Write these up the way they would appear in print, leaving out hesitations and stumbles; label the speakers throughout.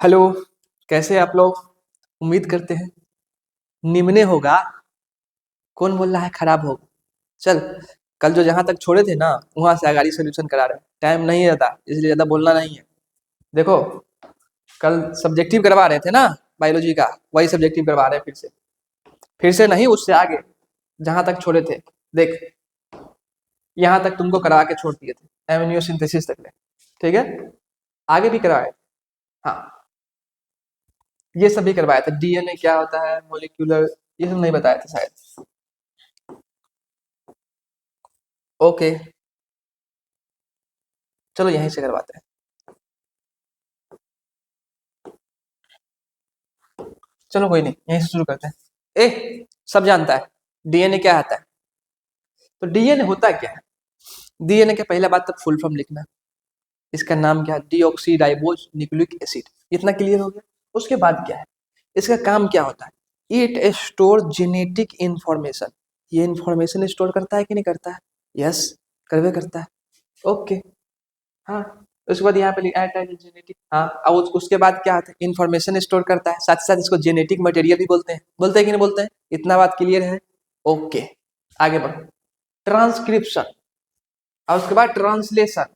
Speaker 1: Hello. कैसे हैं आप लोग? उम्मीद करते हैं निम्ने होगा। कौन बोल रहा है खराब होगा? चल, कल जो जहां तक छोड़े थे ना वहां से आगाड़ी सोल्यूशन करा रहे हैं। टाइम नहीं रहता इसलिए ज्यादा बोलना नहीं है। देखो, कल सब्जेक्टिव करवा रहे थे ना, बायोलॉजी का। वही सब्जेक्टिव करवा रहे हैं फिर से नहीं, उससे आगे जहां तक छोड़े थे। देख, यहाँ तक तुमको करा के छोड़ दिए थे, एमिनो सिंथेसिस तक ले। ठीक है, आगे भी करवाए। हाँ, ये सभी करवाए थे। डीएनए क्या होता है, मोलिक्यूलर, ये सब नहीं बताए थे शायद। ओके, चलो यहीं से करवाते हैं। चलो कोई नहीं, यहीं से शुरू करते हैं। सब जानता है डीएनए क्या आता है। तो डीएनए होता क्या है? डीएनए के पहला बात तो फुल फॉर्म लिखना। इसका नाम क्या है? Deoxy ribose nucleic acid. इतना क्लियर हो गया। उसके बाद क्या है, इसका काम क्या होता है? It store genetic information. ये इंफॉर्मेशन स्टोर करता है कि नहीं करता है? यस, करवे करता है। ओके, हाँ। उसके बाद यहाँ पे लिखा है जेनेटिक। हाँ, और उसके बाद क्या होता है? इंफॉर्मेशन स्टोर करता है, साथ साथ इसको जेनेटिक मटेरियल भी बोलते हैं। बोलते हैं कि नहीं बोलते हैं? इतना बात क्लियर है। ओके, आगे बढ़ो। ट्रांसक्रिप्शन, और उसके बाद ट्रांसलेशन।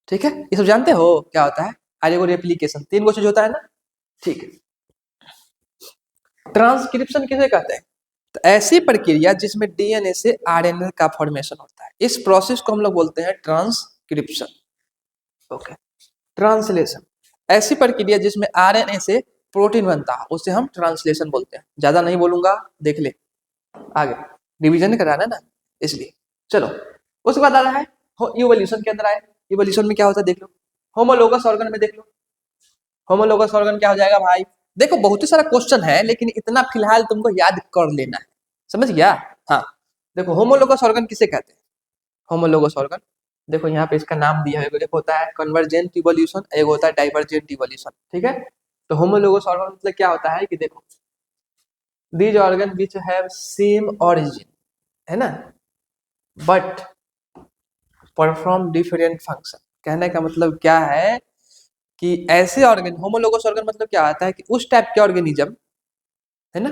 Speaker 1: ठीक है, ये सब जानते हो क्या होता है? और एगो रेप्लिकेशन, तीन गो चीज होता है ना। ठीक है, ट्रांसक्रिप्शन किसे कहते हैं? तो ऐसी प्रक्रिया जिसमें डीएनए से आरएनए का फॉर्मेशन होता है, इस प्रोसेस को हम लोग बोलते हैं ट्रांसक्रिप्शन। ओके, ट्रांसलेशन, ऐसी प्रक्रिया जिसमें आरएनए से प्रोटीन बनता है, उसे हम ट्रांसलेशन बोलते हैं। ज्यादा नहीं बोलूंगा, देख ले आगे। रिवीजन कराना है ना, इसलिए। चलो, उसके बाद आ रहा है इवोल्यूशन के अंदर आए। इवोल्यूशन में क्या होता है देख लो। होमोलोगस ऑर्गन में देख लो। होमोलोगस ऑर्गन क्या हो जाएगा भाई? देखो, बहुत ही सारा क्वेश्चन है, लेकिन इतना फिलहाल तुमको याद कर लेना है। समझ गया? हाँ, देखो होमोलोगस ऑर्गन किसे कहते हैं? होमोलोगस ऑर्गन, देखो यहाँ पे इसका नाम दिया है। एक होता है कन्वर्जेंट इवोल्यूशन, एक होता है डाइवर्जेंट इवोल्यूशन। ठीक है, तो होमोलोगस ऑर्गन मतलब क्या होता है कि देखो, these organ which have same origin, है ना, बट परफॉर्म डिफरेंट फंक्शन। कहने का मतलब क्या है कि ऐसे ऑर्गन, होमोलोगस ऑर्गन मतलब क्या आता है कि उस टाइप के ऑर्गेनिज्म, है ना,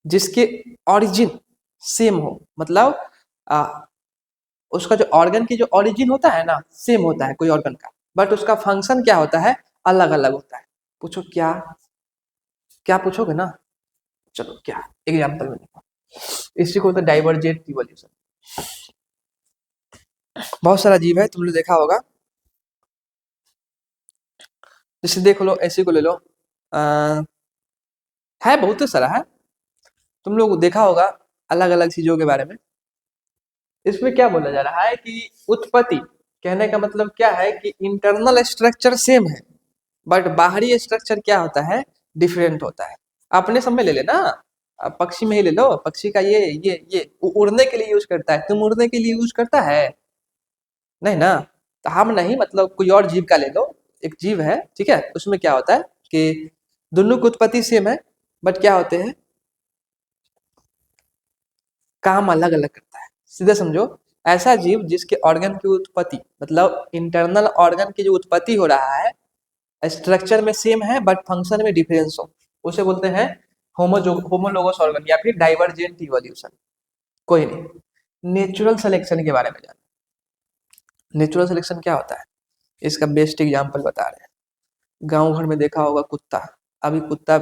Speaker 1: जिसके ऑरिजिन सेम हो। मतलब आ, उसका जो ऑर्गन की जो ओरिजिन होता है ना, सेम होता है कोई ऑर्गन का, बट उसका फंक्शन क्या होता है? अलग अलग होता है। पूछो क्या? क्या पूछोगे ना? चलो, क्या एग्जाम्पल में देखो। इसी को होता है डाइवर्जेंट इवोल्यूशन। बहुत सारा जीव है, तुमने देखा होगा। जैसे देख लो, ऐसे को ले लो। आ, है बहुत सारा है, तुम लोग देखा होगा अलग अलग चीजों के बारे में। इसमें क्या बोला जा रहा है कि उत्पत्ति, कहने का मतलब क्या है कि इंटरनल स्ट्रक्चर सेम है, बट बाहरी स्ट्रक्चर क्या होता है? डिफरेंट होता है। अपने सब में ले लेना। पक्षी में ही ले लो। पक्षी का ये उड़ने के लिए यूज करता है, तुम उड़ने के लिए यूज करता है? नहीं ना। तो हम नहीं, मतलब कोई और जीव का ले लो। एक जीव है, ठीक है, उसमें क्या होता है कि दोनों की उत्पत्ति सेम है, बट क्या होते हैं? काम अलग अलग करता है। सीधे समझो, ऐसा जीव जिसके ऑर्गन की उत्पत्ति, मतलब इंटरनल ऑर्गन की जो उत्पत्ति हो रहा है, स्ट्रक्चर में सेम है बट फंक्शन में डिफरेंस हो, उसे बोलते हैं होमोलोगस ऑर्गन या फिर डाइवर्जेंट इवोल्यूशन। कोई नहीं, नेचुरल सिलेक्शन के बारे में जाना। नेचुरल सिलेक्शन क्या होता है, इसका बेस्ट एग्जांपल बता रहे हैं। गांव घर में देखा होगा कुत्ता। अभी कुत्ता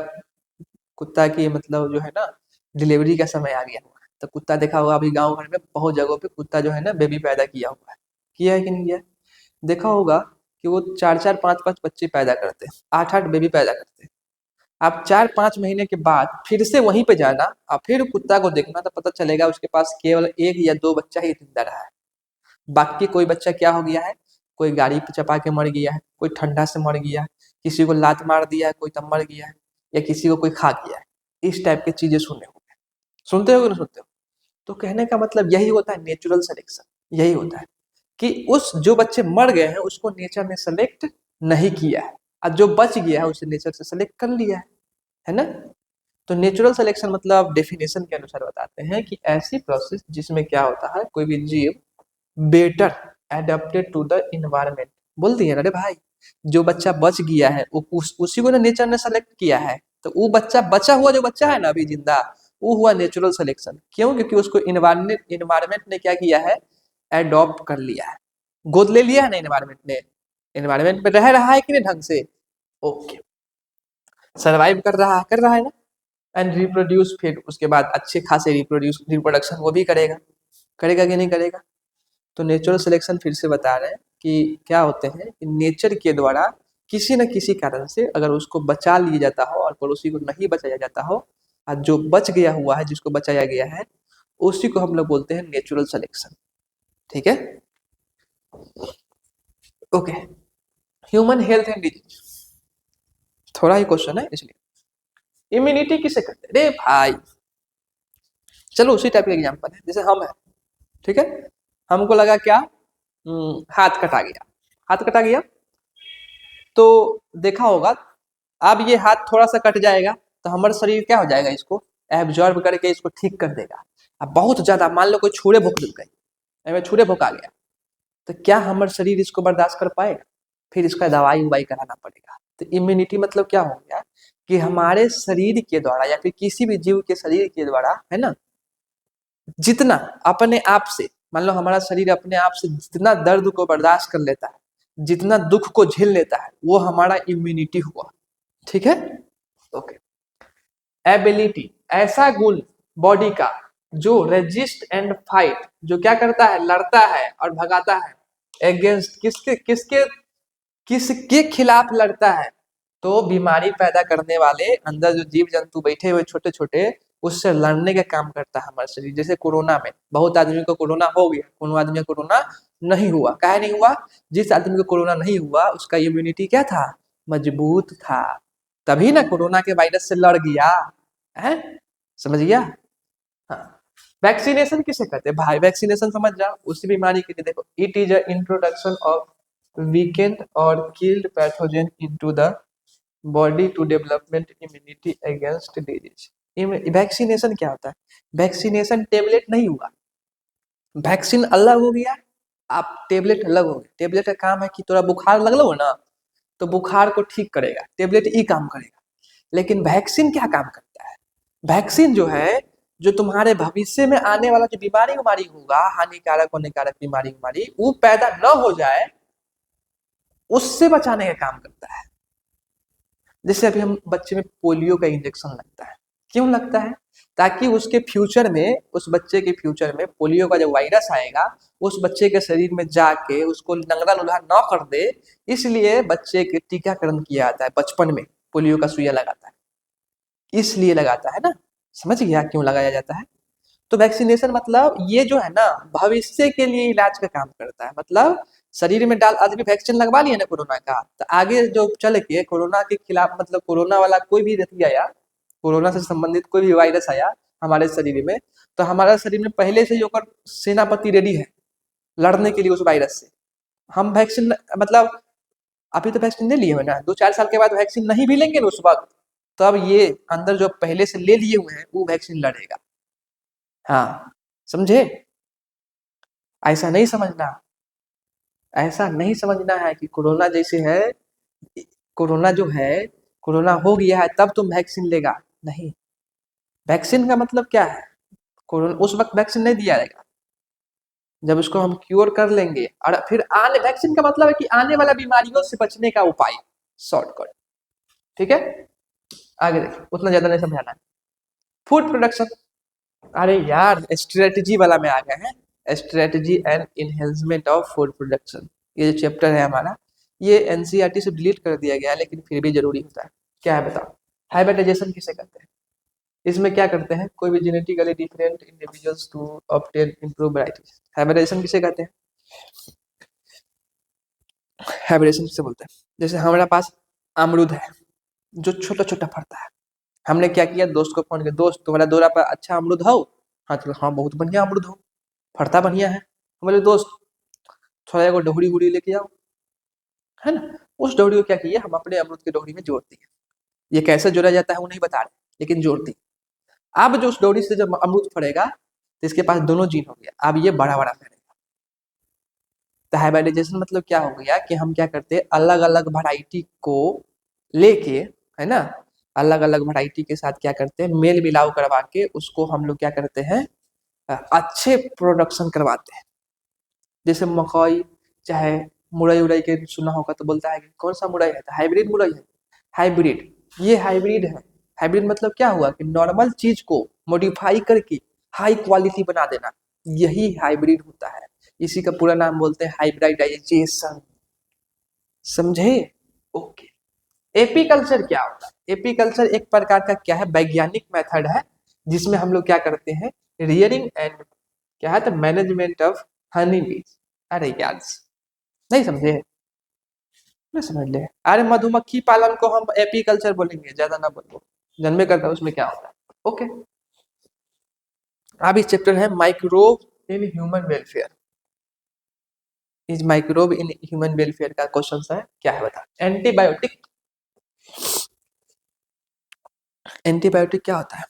Speaker 1: कुत्ता की मतलब जो है ना, डिलीवरी का समय आ गया हुआ है, तो कुत्ता देखा होगा अभी गांव घर में बहुत जगहों पे कुत्ता जो है ना बेबी पैदा किया हुआ है। किया है कि नहीं किया है? देखा होगा कि वो चार चार पांच पांच बच्चे पैदा करते हैं, आठ आठ बेबी पैदा करते हैं। आप 4-5 महीने के बाद फिर से वहीं पे जाना और फिर कुत्ता को देखना, तो पता चलेगा उसके पास केवल एक या दो बच्चा ही जिंदा रहा है। बाकी कोई बच्चा क्या हो गया है? कोई गाड़ी पे चपा के मर गया है, कोई ठंडा से मर गया है, किसी को लात मार दिया है, कोई तब मर गया है, या किसी को कोई खा गया है। इस टाइप की चीजें सुनने होंगे। सुनते हो कि नहीं सुनते हो? तो कहने का मतलब यही होता है नेचुरल सिलेक्शन। यही होता है कि उस जो बच्चे मर गए हैं उसको नेचर ने सेलेक्ट नहीं किया है, और जो बच गया है उसे नेचर से सेलेक्ट कर लिया है ना। तो नेचुरल सिलेक्शन मतलब डेफिनेशन के अनुसार बताते हैं कि ऐसी प्रोसेस जिसमें क्या होता है, कोई भी जीव better adapted to the environment. बोल दिए ना रे भाई। जो बच्चा बच गया है वो उसी को ना नेचर ने सेलेक्ट किया है। तो वो बच्चा बचा हुआ जो बच्चा है ना अभी जिंदा, वो हुआ नेचुरल सिलेक्शन। क्यों? क्योंकि उसको इन्वायरमेंट ने क्या किया है, एडॉप्ट कर लिया है, गोद ले लिया है ना इन्वायरमेंट ने। इन्वायरमेंट में रह रहा है कि नहीं ढंग से, ओके, सर्वाइव कर रहा है ना, एंड रिप्रोड्यूस, फिर उसके बाद अच्छे खासे रिप्रोडक्शन वो भी करेगा, करेगा कि नहीं करेगा। तो नेचुरल सिलेक्शन फिर से बता रहे हैं कि क्या होते हैं कि नेचर के द्वारा किसी न किसी कारण से अगर उसको बचा लिया जाता हो और पड़ोसी को नहीं बचाया जाता हो, और जो बच गया हुआ है जिसको बचाया गया है उसी को हम लोग बोलते हैं नेचुरल सिलेक्शन। ठीक है, okay. Human health and disease, थोड़ा ही क्वेश्चन है इसलिए। इम्यूनिटी किसे कहते हैं रे भाई? चलो उसी टाइप का एग्जाम्पल है, जैसे हम है, ठीक है, हमको लगा क्या, हाथ कटा गया, हाथ कटा गया, तो देखा होगा अब ये हाथ थोड़ा सा कट जाएगा तो हमारा शरीर क्या हो जाएगा, इसको एब्जॉर्ब करके इसको ठीक कर देगा। अब बहुत ज्यादा मान लो कोई छुरे भोंक गई, छुरे भोंक आ गया, तो क्या हमारा शरीर इसको बर्दाश्त कर पाएगा? फिर इसका दवाई उवाई कराना पड़ेगा। तो इम्यूनिटी मतलब क्या हो गया कि हमारे शरीर के द्वारा या फिर किसी भी जीव के शरीर के द्वारा, है ना, जितना अपने आप से, मान लो हमारा शरीर अपने आप से जितना दर्द को बर्दाश्त कर लेता है, जितना दुख को झेल लेता है, वो हमारा इम्यूनिटी हुआ। ठीक है, ओके। एबिलिटी, ऐसा गुण बॉडी का जो रेजिस्ट एंड फाइट, जो क्या करता है, लड़ता है और भगाता है, अगेंस्ट, किसके किसके किसके खिलाफ लड़ता है, तो बीमारी पैदा करने वाले अंदर जो जीव जंतु बैठे हुए छोटे छोटे, उससे लड़ने का काम करता है हमारा शरीर। जैसे कोरोना में बहुत आदमी को कोरोना हो गया, कोनो आदमी को कोरोना नहीं हुआ, काहे नहीं हुआ? जिस आदमी को कोरोना नहीं हुआ उसका इम्यूनिटी क्या था, मजबूत था, तभी ना कोरोना के वायरस से लड़ गया है, समझ गया? हाँ। वैक्सीनेशन किसे कहते हैं भाई? वैक्सीनेशन समझ जाओ, उसी बीमारी के लिए देखो, it is a introduction of weakened or killed pathogen into the body to development immunity against disease। Vaccination क्या होता है? वैक्सीनेशन टेबलेट नहीं हुआ, वैक्सीन अलग हो गया, आप टेबलेट अलग हो गया। टेबलेट का काम है कि थोड़ा बुखार लग लो ना तो बुखार को ठीक करेगा, टेबलेट ही काम करेगा। लेकिन वैक्सीन क्या काम करता है? वैक्सीन जो है, जो तुम्हारे भविष्य में आने वाला जो बीमारी उमारी होगा, हानिकारक बीमारी उमारी, वो पैदा न हो जाए, उससे बचाने का काम करता है। जैसे अभी हम बच्चे में पोलियो का इंजेक्शन लगता है, क्यों लगता है? ताकि उसके फ्यूचर में, उस बच्चे के फ्यूचर में पोलियो का जब वायरस आएगा उस बच्चे के शरीर में जाके उसको लंगड़ा लूल्हा न कर दे, इसलिए बच्चे के टीकाकरण किया जाता है बचपन में, पोलियो का सुइया लगाता है, इसलिए लगाता है ना। समझ गया क्यों लगाया जाता है? तो वैक्सीनेशन मतलब ये जो है ना, भविष्य के लिए इलाज का काम करता है। मतलब शरीर में डाल, आदमी वैक्सीन लगवा लिया ना कोरोना का, तो आगे जो चल के कोरोना के खिलाफ, मतलब कोरोना वाला कोई भी व्यक्ति आया, कोरोना से संबंधित कोई भी वायरस आया हमारे शरीर में, तो हमारा शरीर में पहले से ही ओकर सेनापति रेडी है लड़ने के लिए उस वायरस से। हम वैक्सीन, मतलब अभी तो वैक्सीन ले लिए हुए ना, 2-4 साल के बाद वैक्सीन नहीं भी लेंगे ना उस वक्त, तब ये अंदर जो पहले से ले लिए हुए हैं वो वैक्सीन लड़ेगा। हाँ, समझे? ऐसा नहीं समझना, ऐसा नहीं समझना है कि कोरोना जैसे है, कोरोना जो है, कोरोना हो गया है तब तुम वैक्सीन लेगा, नहीं। वैक्सीन का मतलब क्या है, कोरोना उस वक्त वैक्सीन नहीं दिया जाएगा जब उसको हम क्योर कर लेंगे, और फिर आने, वैक्सीन का मतलब है कि आने वाला बीमारियों से बचने का उपाय, शॉर्टकट। ठीक है, आगे देखिए, उतना ज्यादा नहीं समझाना है। फूड प्रोडक्शन, अरे यार स्ट्रेटजी वाला में आ गए हैं, strategy and enhancement of food production. ये जो चैप्टर है हमारा, ये एनसीईआरटी से डिलीट कर दिया गया है लेकिन फिर भी जरूरी होता है। क्या है बताओ? हाइब्रिडाइजेशन किसे कहते हैं? इसमें क्या करते हैं, कोई भी genetically different individuals to obtain improve varieties. Hybridisation किसे कहते हैं? हाइब्रिडेशन किसे बोलते हैं? जैसे हमारे पास अमरूद है जो छोटा छोटा फरता है, हमने क्या किया, दोस्त को फोन किया, दोस्त तुम्हारा दोरा पर अच्छा अमरूद हो? हाँ चलो, हाँ बहुत बढ़िया अमरूद हो, फरता बढ़िया है। हमारे दोस्त थोड़ा एगो डोहरी उड़ी लेके आओ, है ना। उस डोहरी को क्या किया, हम अपने अमरूद की डोहरी में जोड़ दिए। ये कैसे जोड़ा जाता है वो नहीं बता रहे, लेकिन जोड़ दिए। अब जो उस डोहरी से जब अमरूद फड़ेगा तो इसके पास दोनों जीन हो गया, अब ये बड़ा बड़ा फैलेगा। तो हाइब्रिडाइजेशन मतलब क्या हो गया कि हम क्या करते हैं, अलग अलग वैरायटी को लेके, है ना, अलग अलग वैरायटी के साथ क्या करते हैं, मेल मिलाव करवा के उसको हम लोग क्या करते हैं, अच्छे प्रोडक्शन करवाते हैं। जैसे मकई, चाहे मुरई उड़ई के सुना होगा तो बोलता है कि कौन सा मुरई है, तो हाइब्रिड मुरई है। हाइब्रिड, ये हाइब्रिड है। हाइब्रिड मतलब क्या हुआ कि नॉर्मल चीज को मॉडिफाई करके हाई क्वालिटी बना देना, यही हाइब्रिड होता है। इसी का पूरा नाम बोलते हैं हाइब्रिडाइजेशन। समझे? ओके। एपीकल्चर क्या होता है? एपीकल्चर एक प्रकार का क्या है, वैज्ञानिक मेथड है जिसमें हम लोग क्या करते हैं, रियरिंग एंड क्या है, तो मैनेजमेंट ऑफ हनी बीज। अरे यार, नहीं समझे? नहीं समझ ले। अरे मधुमक्खी पालन को हम एपीकल्चर बोलेंगे, ज्यादा ना बोलो, जन्मे करता है उसमें क्या होता है। ओके। अब इस चैप्टर है माइक्रोब इन ह्यूमन वेलफेयर। इस माइक्रोब इन ह्यूमन वेलफेयर का क्वेश्चन है, क्या है बता। एंटीबायोटिक, एंटीबायोटिक क्या होता है?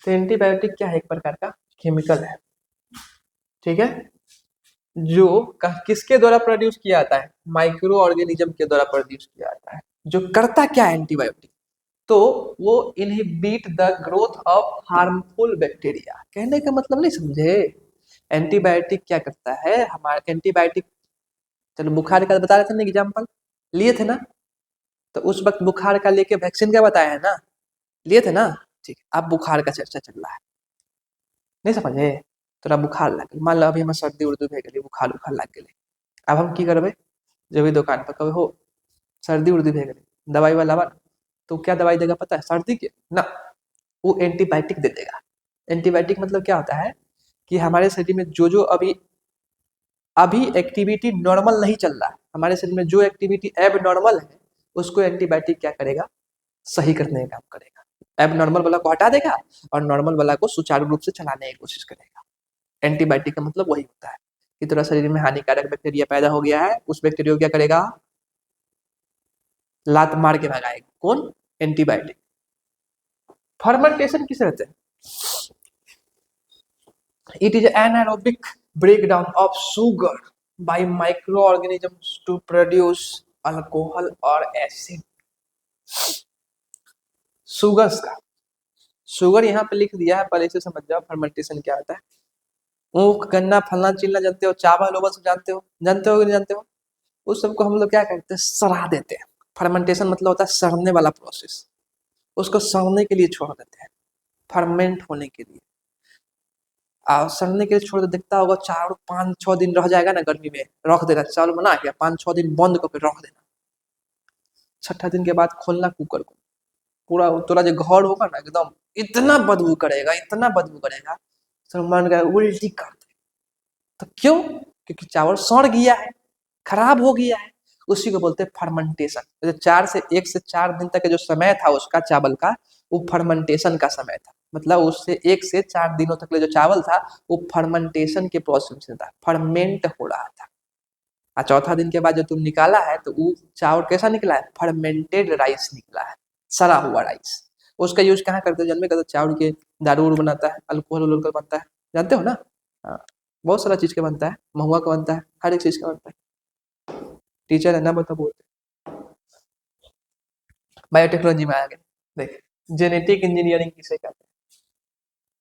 Speaker 1: तो एंटीबायोटिक क्या है, एक प्रकार का केमिकल है, ठीक है, जो किसके द्वारा प्रोड्यूस किया जाता है, माइक्रो ऑर्गेनिज्म के द्वारा प्रोड्यूस किया जाता है। जो करता क्या है एंटीबायोटिक, तो वो inhibit the growth of harmful bacteria. कहने का मतलब नहीं समझे? एंटीबायोटिक क्या करता है, हमारे एंटीबायोटिक, चलो बुखार का बता रहे थे ना एग्जाम्पल, लिए थे ना, तो उस वक्त बुखार का लेके वैक्सीन का बताया है ना, लिए थे ना। ठीक है, अब बुखार का चर्चा चल रहा है, नहीं समझे? तोरा बुखार लग गई, मान लो अभी हम सर्दी उर्दू भे गई, बुखार उखार लग गई, अब हम की करबे, जब भी दुकान पर कभी हो सर्दी उर्दी भे गई, दवाई वाला बा, तो क्या दवाई देगा पता है सर्दी के ना, वो एंटीबायोटिक दे देगा। एंटीबायोटिक मतलब क्या होता है कि हमारे शरीर में जो जो अभी अभी एक्टिविटी नॉर्मल नहीं चल रहा है, हमारे शरीर में जो एक्टिविटी एब नॉर्मल है, उसको एंटीबायोटिक क्या करेगा, सही करने का काम करेगा। एब नॉर्मल वाला को हटा देगा और नॉर्मल वाला को सुचारू रूप से चलाने की कोशिश करेगा। एंटीबायोटिक का मतलब वही होता है कि तेरा शरीर में हानिकारक बैक्टीरिया पैदा हो गया है, उस बैक्टीरिया को क्या करेगा, लात मार के भगाएगा। कौन? एंटीबायोटिक। फर्मेंटेशन किसे कहते हैं? It is anaerobic breakdown of sugar by micro organisms to produce alcohol और एसिड। शुगर्स का, शुगर यहाँ पे लिख दिया है, पहले से समझ जाओ फर्मेंटेशन क्या होता है। ऊख गन्ना फलना चिलना जानते हो, चावल ओवल सब जानते हो, जानते हो कि नहीं जानते हो? उस सबको हम लोग क्या करते हैं, सड़ा देते हैं। फर्मेंटेशन मतलब होता है सड़ने वाला प्रोसेस, उसको सड़ने के लिए छोड़ देते हैं, फर्मेंट होने के लिए। सड़ने के लिए छोड़ दे, दिखता होगा 4 5 6 दिन रह जाएगा ना, गर्मी में रख देना, चावल बना के 5 6 दिन बंद करके रख देना, छठा दिन के बाद खोलना कुकर को, पूरा तोरा जो घर होगा ना एकदम इतना बदबू करेगा, इतना बदबू करेगा, तो मन का उल्टी कर दे। तो क्यों? क्योंकि चावल सड़ गया है, खराब हो गया है। उसी को बोलते हैं फर्मेंटेशन। तो 1 से 4 दिन तक का जो समय था उसका चावल का, वो फर्मेंटेशन का समय था। मतलब उससे 1 से 4 दिनों तक जो चावल था वो फर्मेंटेशन के प्रोसेस में था, फर्मेंट हो रहा था। और चौथा दिन के बाद जो तुम निकाला है तो वो चावल कैसा निकला है, फर्मेंटेड राइस निकला है, सड़ा हुआ राइस। उसका यूज कहाँ करते हैं, जन्मे करते चावल के दारू उरू बनाता है, अल्कोहल उल्कोहल बनता है, जानते हो ना। हाँ, बहुत सारा चीज का बनता है, महुआ का बनता है, हर एक चीज का बनता है। टीचर है ना, बता बोलते। बायोटेक्नोलॉजी में आ गए, देख, जेनेटिक इंजीनियरिंग किसे कहते हैं,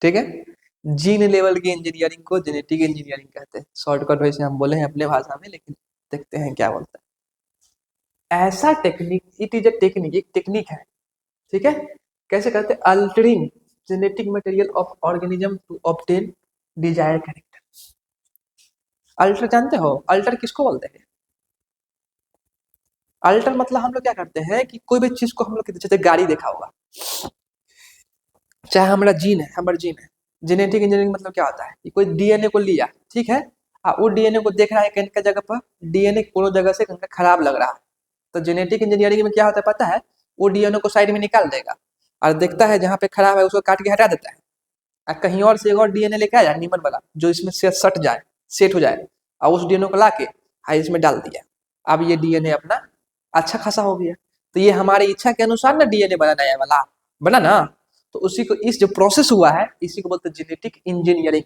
Speaker 1: ठीक है, जीन लेवल की इंजीनियरिंग को जेनेटिक इंजीनियरिंग कहते हैं। शॉर्टकट वैसे हम बोले हैं अपने भाषा में, लेकिन देखते हैं क्या बोलते हैं। ऐसा technique, it is a technique, एक टेक्निक है, ठीक है। कैसे करते हैं, altering genetic material of organism to obtain desire character. Alter जानते हो, अल्टर किसको बोलते हैं? अल्टर मतलब हम लोग क्या करते हैं कि कोई भी चीज को हम लोग, जैसे गाड़ी देखा होगा, चाहे हमारा जीन है, हमारा जीन है, जेनेटिक इंजीनियरिंग मतलब क्या होता है कि कोई डीएनए को लिया, ठीक है, वो डीएनए को देख रहा है कहीं का जगह पर, डीएनए कोनो जगह से कहीं का खराब लग रहा है, तो जेनेटिक इंजीनियरिंग में क्या होता है पता है, वो डीएनए को साइड में निकाल देगा और देखता है जहाँ पे खराब है उसको काट के हटा देता है, और कहीं और से एक और डीएनए लेके आया नीमन वाला जो इसमें से सट जाए, सेट हो जाए, और उस डीएनए को ला के इसमें डाल दिया। अब ये डीएनए अपना अच्छा खासा हो गया। तो ये हमारी इच्छा के अनुसार ना डीएनए बना, नया वाला बना ना, तो उसी को, इस जो प्रोसेस हुआ है इसी को बोलते हैं जेनेटिक इंजीनियरिंग।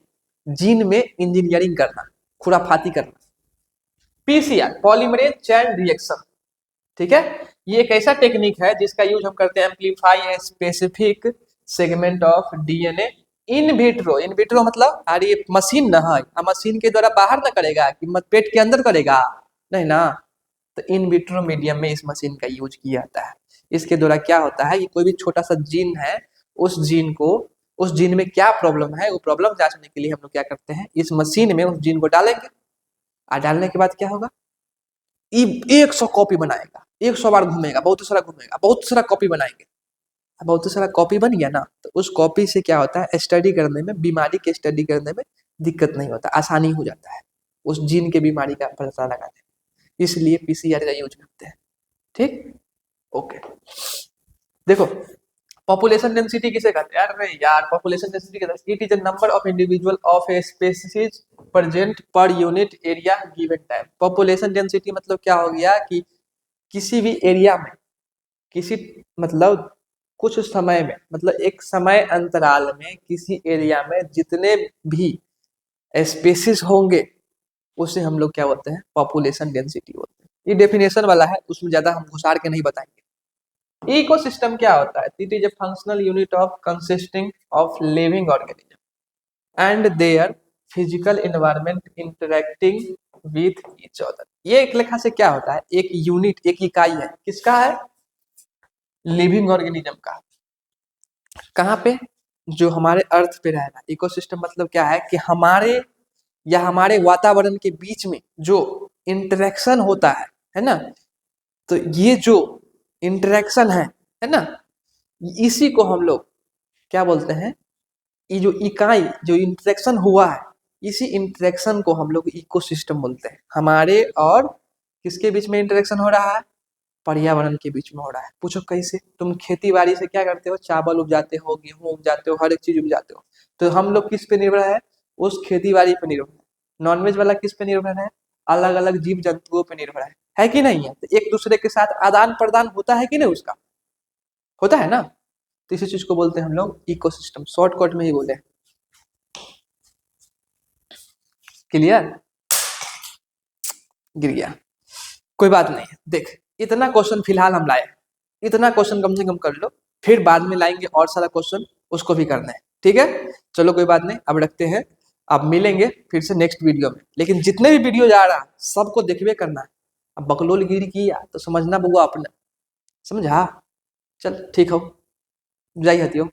Speaker 1: जीन में इंजीनियरिंग करना, खुराफाती करना, पीसीआर, पॉलीमरेज चेन रिएक्शन, ठीक है। ये एक ऐसा टेक्निक है जिसका यूज हम करते हैं amplify a specific segment of DNA in vitro. In vitro मतलब अरे ये मशीन ना है, मशीन के द्वारा बाहर ना करेगा कि मत पेट के अंदर करेगा, नहीं ना। तो इन विट्रो मीडियम में इस मशीन का यूज किया जाता है। इसके द्वारा क्या होता है, ये कोई भी छोटा सा जीन है, उस जीन को, उस जीन में क्या प्रॉब्लम है, वो प्रॉब्लम जांचने के लिए हम लोग क्या करते हैं, इस मशीन में उस जीन को डालेंगे, और डालने के बाद क्या होगा, 100 कॉपी बनाएगा, 100 बार घूमेगा, बहुत सारा घूमेगा, बहुत सारा कॉपी बनाएंगे, बहुत सारा कॉपी बन गया ना, तो उस कॉपी से क्या होता है, स्टडी करने में, बीमारी के स्टडी करने में दिक्कत नहीं होता, आसानी हो जाता है उस जीन के बीमारी का पता लगाने में, इसलिए पीसीआर का यूज करते हैं, ठीक। ओके, देखो पॉपुलेशन डेंसिटी किसे कहते हैं, अरे यार पॉपुलेशन डेंसिटी कहते हैं, it is the number of individual of A species present per unit area given time. Population density मतलब क्या हो गया कि किसी भी एरिया में, किसी मतलब कुछ समय में, मतलब एक समय अंतराल में किसी एरिया में जितने भी स्पेसीज होंगे उसे हम लोग क्या बोलते हैं, पॉपुलेशन डेंसिटी बोलते हैं। ये डेफिनेशन वाला है, उसमें ज्यादा हम घुसार के नहीं बताएंगे। इकोसिस्टम क्या होता है, it is A functional unit of consisting of living organism and their physical environment interacting with each other. ये एक लेखा से क्या होता है, एक यूनिट, एक इकाई है, किसका है, लिविंग ऑर्गेनिज्म का। कहाँ पे, जो हमारे अर्थ पे रहेगा। इकोसिस्टम मतलब क्या है कि हमारे या हमारे वातावरण के बीच में जो इंटरेक्शन होता है ना, तो ये जो इंटरेक्शन है ना, इसी को हम लोग क्या बोलते हैं, ये जो इकाई, जो इंटरेक्शन हुआ है, इसी इंटरेक्शन को हम लोग इकोसिस्टम बोलते हैं। हमारे और किसके बीच में इंटरेक्शन हो रहा है, पर्यावरण के बीच में हो रहा है। पूछो कैसे, तुम खेती बाड़ी से क्या करते हो, चावल उपजाते हो, गेहूं उपजाते हो, हर एक चीज उपजाते हो, तो हम लोग किस पे निर्भर है, उस खेती बाड़ी पे निर्भर है। नॉनवेज वाला किस पे निर्भर है, अलग अलग जीव जंतुओं पे निर्भर है कि नहीं है। तो एक दूसरे के साथ आदान प्रदान होता है कि नहीं, उसका होता है ना। तो इसी चीज को बोलते हैं हम लोग इकोसिस्टम, शॉर्टकट में ही बोले। क्लियर, गिर गया, कोई बात नहीं है। देख इतना क्वेश्चन फिलहाल हम लाए, इतना क्वेश्चन कम से कम कर लो, फिर बाद में लाएंगे और सारा क्वेश्चन, उसको भी करना है, ठीक है। चलो कोई बात नहीं, अब रखते हैं, अब मिलेंगे फिर से नेक्स्ट वीडियो में। लेकिन जितने भी वीडियो जा रहा है सबको देखबे करना है। अब बकलोल गिर किया तो समझना बउआ अपना, समझा। चल ठीक हो, जाई हतियो।